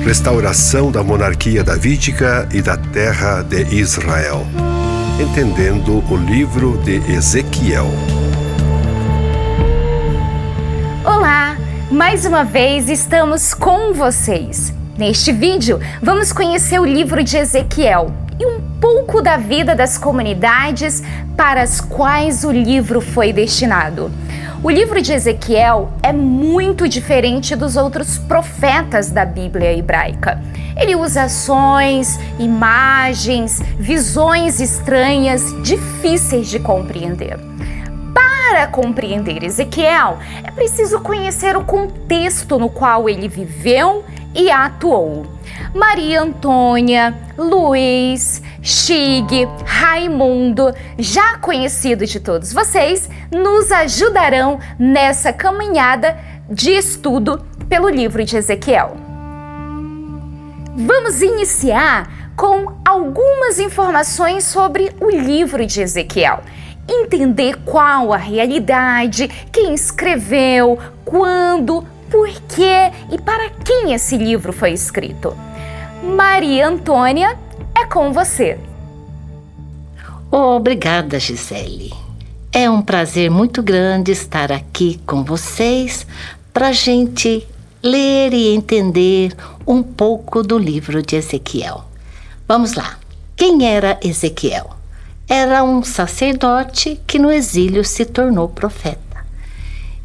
restauração da monarquia davídica e da terra de Israel, entendendo o livro de Ezequiel. Olá! Mais uma vez estamos com vocês. Neste vídeo, vamos conhecer o livro de Ezequiel e um pouco da vida das comunidades para as quais o livro foi destinado. O livro de Ezequiel é muito diferente dos outros profetas da Bíblia hebraica. Ele usa ações, imagens, visões estranhas, difíceis de compreender. Para compreender Ezequiel, é preciso conhecer o contexto no qual ele viveu e atuou. Maria Antônia, Luiz, Chig, Raimundo, já conhecido de todos vocês, nos ajudarão nessa caminhada de estudo pelo livro de Ezequiel. Vamos iniciar com algumas informações sobre o livro de Ezequiel. Entender qual a realidade, quem escreveu, quando, por quê e para quem esse livro foi escrito. Maria Antônia, é com você. Obrigada, Gisele. É um prazer muito grande estar aqui com vocês para a gente ler e entender um pouco do livro de Ezequiel. Vamos lá. Quem era Ezequiel? Era um sacerdote que no exílio se tornou profeta.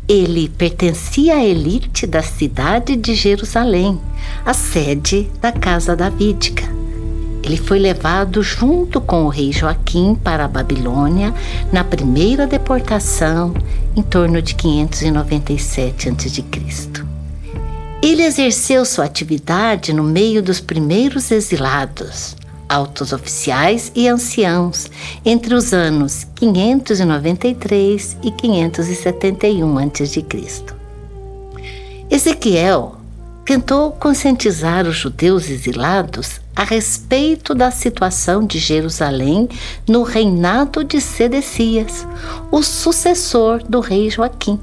Ele pertencia à elite da cidade de Jerusalém, a sede da casa davídica. Ele foi levado junto com o rei Joaquim para a Babilônia na primeira deportação, em torno de 597 a.C. Ele exerceu sua atividade no meio dos primeiros exilados, altos oficiais e anciãos, entre os anos 593 e 571 a.C. Ezequiel tentou conscientizar os judeus exilados a respeito da situação de Jerusalém no reinado de Sedecias, o sucessor do rei Joaquim,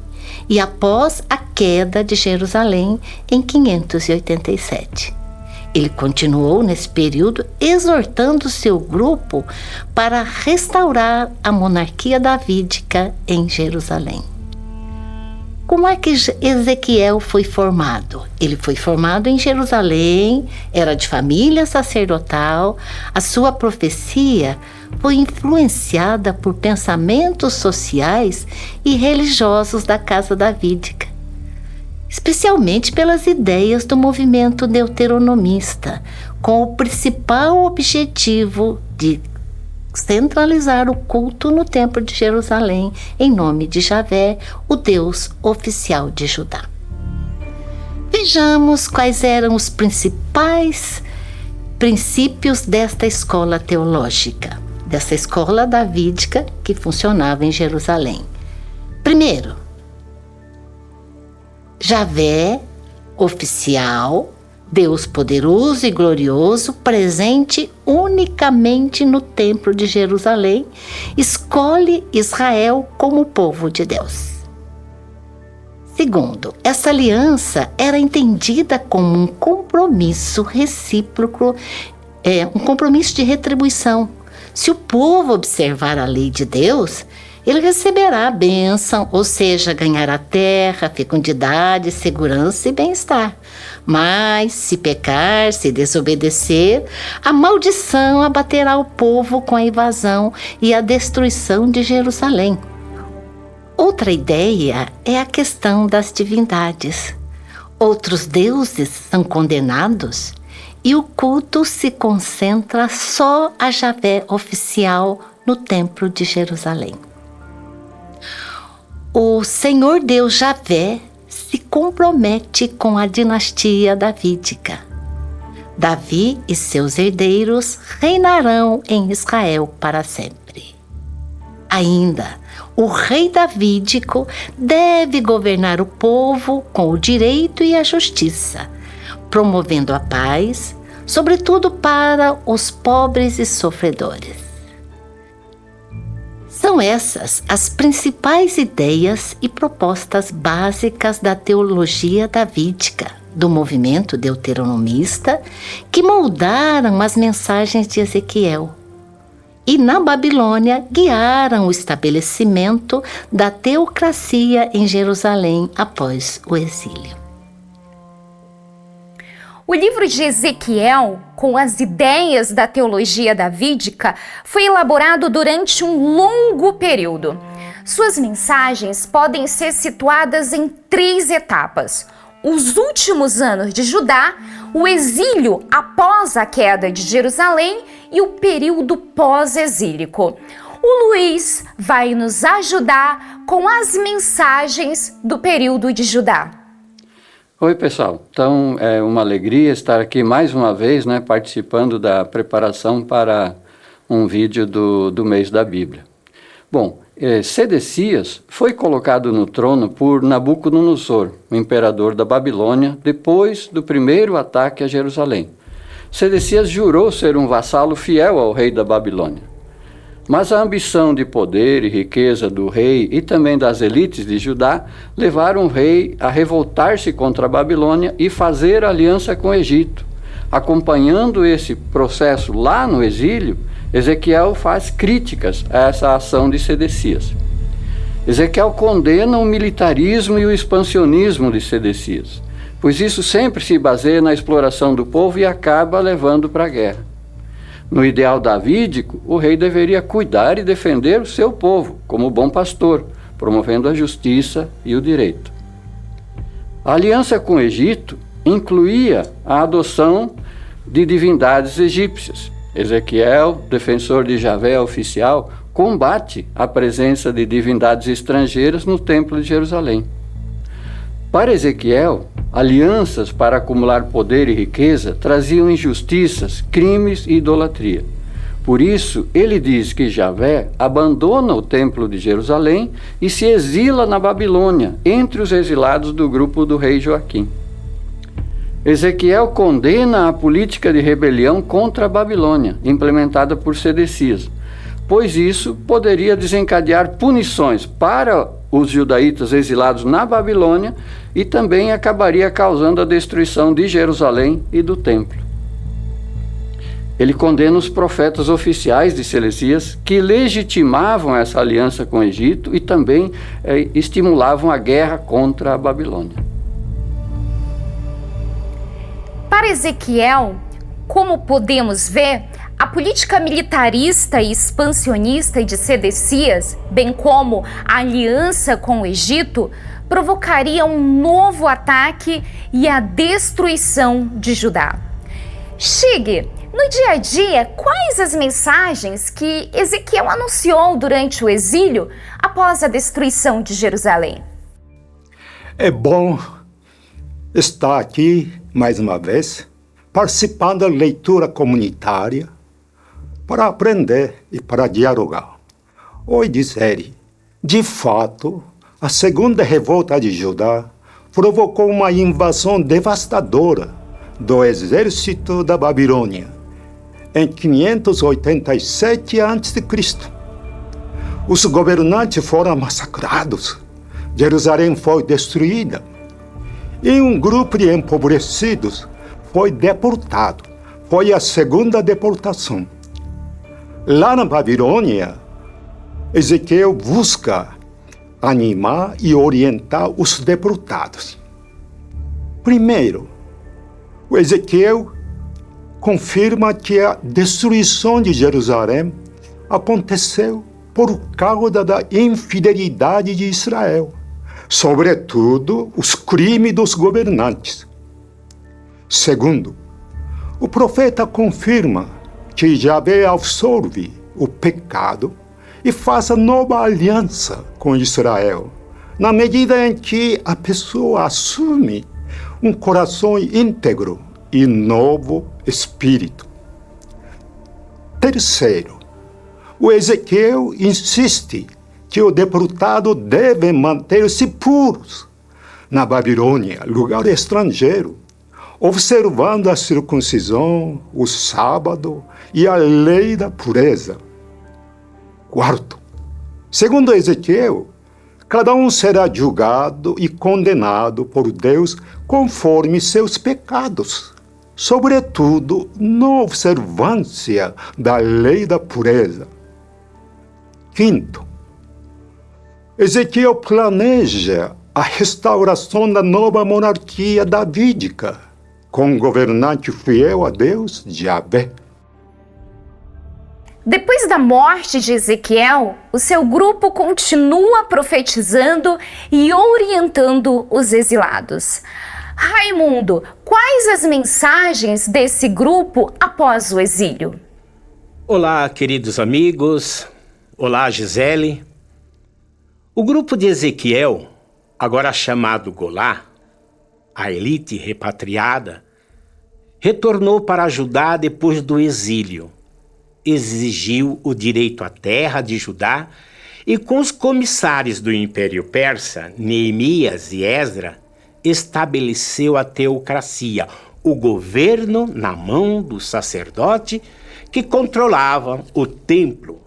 e após a queda de Jerusalém em 587. Ele continuou nesse período exortando seu grupo para restaurar a monarquia davídica em Jerusalém. Como é que Ezequiel foi formado? Ele foi formado em Jerusalém, era de família sacerdotal. A sua profecia foi influenciada por pensamentos sociais e religiosos da casa davídica, especialmente pelas ideias do movimento deuteronomista, com o principal objetivo de centralizar o culto no Templo de Jerusalém em nome de Javé, o Deus oficial de Judá. Vejamos quais eram os principais princípios desta escola teológica, dessa escola davídica que funcionava em Jerusalém. Primeiro, Javé, oficial, Deus poderoso e glorioso, presente unicamente no Templo de Jerusalém, escolhe Israel como povo de Deus. Segundo, essa aliança era entendida como um compromisso recíproco, um compromisso de retribuição. Se o povo observar a lei de Deus, ele receberá a bênção, ou seja, ganhará terra, fecundidade, segurança e bem-estar. Mas, se pecar, se desobedecer, a maldição abaterá o povo com a invasão e a destruição de Jerusalém. Outra ideia é a questão das divindades. Outros deuses são condenados e o culto se concentra só a Javé oficial no Templo de Jerusalém. O Senhor Deus Javé se compromete com a dinastia davídica. Davi e seus herdeiros reinarão em Israel para sempre. Ainda, o rei davídico deve governar o povo com o direito e a justiça, promovendo a paz, sobretudo para os pobres e sofredores. São essas as principais ideias e propostas básicas da teologia davídica, do movimento deuteronomista, que moldaram as mensagens de Ezequiel e, na Babilônia, guiaram o estabelecimento da teocracia em Jerusalém após o exílio. O livro de Ezequiel, com as ideias da teologia davídica, foi elaborado durante um longo período. Suas mensagens podem ser situadas em 3 etapas: os últimos anos de Judá, o exílio após a queda de Jerusalém e o período pós-exílico. O Luiz vai nos ajudar com as mensagens do período de Judá. Oi, pessoal. Então, é uma alegria estar aqui mais uma vez, participando da preparação para um vídeo do mês da Bíblia. Bom, Sedecias foi colocado no trono por Nabucodonosor, o imperador da Babilônia, depois do primeiro ataque a Jerusalém. Sedecias jurou ser um vassalo fiel ao rei da Babilônia. Mas a ambição de poder e riqueza do rei e também das elites de Judá levaram o rei a revoltar-se contra a Babilônia e fazer aliança com o Egito. Acompanhando esse processo lá no exílio, Ezequiel faz críticas a essa ação de Sedecias. Ezequiel condena o militarismo e o expansionismo de Sedecias, pois isso sempre se baseia na exploração do povo e acaba levando para a guerra. No ideal davídico, o rei deveria cuidar e defender o seu povo, como bom pastor, promovendo a justiça e o direito. A aliança com o Egito incluía a adoção de divindades egípcias. Ezequiel, defensor de Javé oficial, combate a presença de divindades estrangeiras no Templo de Jerusalém. Para Ezequiel, alianças para acumular poder e riqueza traziam injustiças, crimes e idolatria. Por isso, ele diz que Javé abandona o Templo de Jerusalém e se exila na Babilônia, entre os exilados do grupo do rei Joaquim. Ezequiel condena a política de rebelião contra a Babilônia, implementada por Sedecias, pois isso poderia desencadear punições para os judaítas exilados na Babilônia e também acabaria causando a destruição de Jerusalém e do templo. Ele condena os profetas oficiais de Sedecias que legitimavam essa aliança com o Egito e também estimulavam a guerra contra a Babilônia. Para Ezequiel, como podemos ver, a política militarista e expansionista de Sedecias, bem como a aliança com o Egito, provocaria um novo ataque e a destruição de Judá. Shig, no dia a dia, quais as mensagens que Ezequiel anunciou durante o exílio após a destruição de Jerusalém? É bom estar aqui mais uma vez, participando da leitura comunitária, para aprender e para dialogar. Ouvi dizer, de fato, a segunda revolta de Judá provocou uma invasão devastadora do exército da Babilônia em 587 a.C. Os governantes foram massacrados, Jerusalém foi destruída e um grupo de empobrecidos foi deportado. Foi a segunda deportação. Lá na Babilônia, Ezequiel busca animar e orientar os deportados. Primeiro, o Ezequiel confirma que a destruição de Jerusalém aconteceu por causa da infidelidade de Israel, sobretudo os crimes dos governantes. Segundo, o profeta confirma que Javé absorve o pecado e faz nova aliança com Israel, na medida em que a pessoa assume um coração íntegro e novo espírito. Terceiro, o Ezequiel insiste que o deportado deve manter-se puros na Babilônia, lugar estrangeiro, observando a circuncisão, o sábado e a lei da pureza. Quarto, Segundo Ezequiel, cada um será julgado e condenado por Deus conforme seus pecados, sobretudo na observância da lei da pureza. Quinto, Ezequiel planeja a restauração da nova monarquia davídica, com um governante fiel a Deus, Javé. Depois da morte de Ezequiel, o seu grupo continua profetizando e orientando os exilados. Raimundo, quais as mensagens desse grupo após o exílio? Olá, queridos amigos. Olá, Gisele. O grupo de Ezequiel, agora chamado Golá, a elite repatriada, retornou para Judá depois do exílio. Exigiu o direito à terra de Judá e, com os comissários do Império Persa, Neemias e Esdra, estabeleceu a teocracia, o governo na mão do sacerdote que controlava o templo.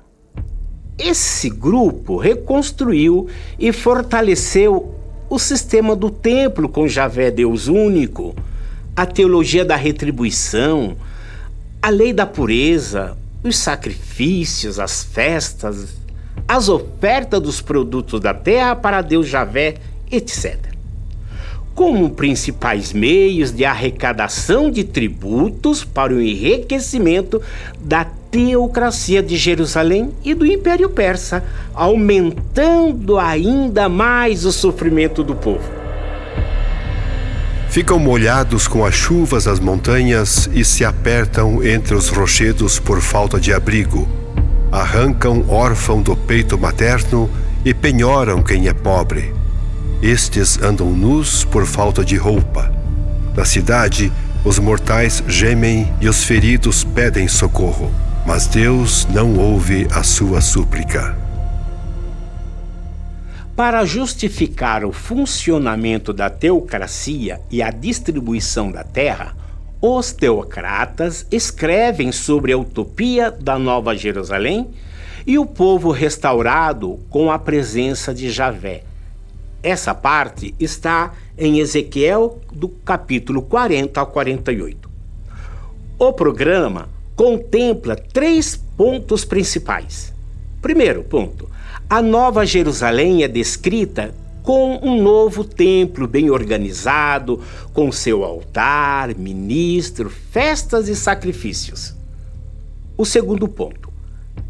Esse grupo reconstruiu e fortaleceu o sistema do templo com Javé Deus único, a teologia da retribuição, a lei da pureza, os sacrifícios, as festas, as ofertas dos produtos da terra para Deus Javé, etc. Como principais meios de arrecadação de tributos para o enriquecimento da teocracia de Jerusalém e do Império Persa, aumentando ainda mais o sofrimento do povo. Ficam molhados com as chuvas das montanhas e se apertam entre os rochedos por falta de abrigo. Arrancam órfão do peito materno e penhoram quem é pobre. Estes andam nus por falta de roupa. Na cidade, os mortais gemem e os feridos pedem socorro, mas Deus não ouve a sua súplica. Para justificar o funcionamento da teocracia e a distribuição da terra, os teocratas escrevem sobre a utopia da Nova Jerusalém e o povo restaurado com a presença de Javé. Essa parte está em Ezequiel, do capítulo 40 ao 48. O programa contempla 3 pontos principais. Primeiro ponto: a Nova Jerusalém é descrita com um novo templo bem organizado, com seu altar, ministro, festas e sacrifícios. O segundo ponto: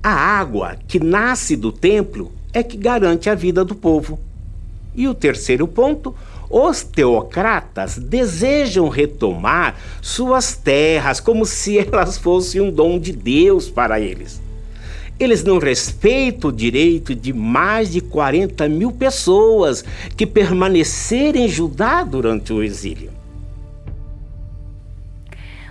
a água que nasce do templo é que garante a vida do povo. E o terceiro ponto: os teocratas desejam retomar suas terras como se elas fossem um dom de Deus para eles. Eles não respeitam o direito de mais de 40 mil pessoas que permaneceram em Judá durante o exílio.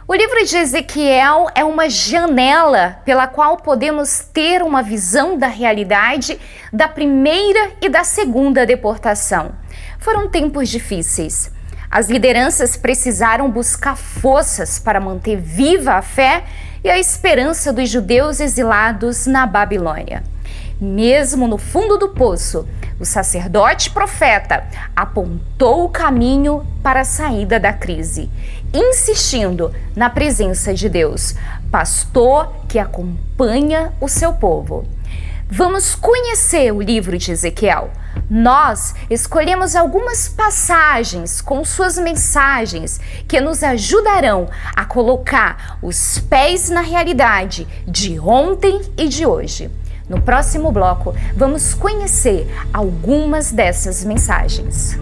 O livro de Ezequiel é uma janela pela qual podemos ter uma visão da realidade da primeira e da segunda deportação. Foram tempos difíceis. As lideranças precisaram buscar forças para manter viva a fé e a esperança dos judeus exilados na Babilônia. Mesmo no fundo do poço, o sacerdote profeta apontou o caminho para a saída da crise, insistindo na presença de Deus, pastor que acompanha o seu povo. Vamos conhecer o livro de Ezequiel. Nós escolhemos algumas passagens com suas mensagens que nos ajudarão a colocar os pés na realidade de ontem e de hoje. No próximo bloco, vamos conhecer algumas dessas mensagens.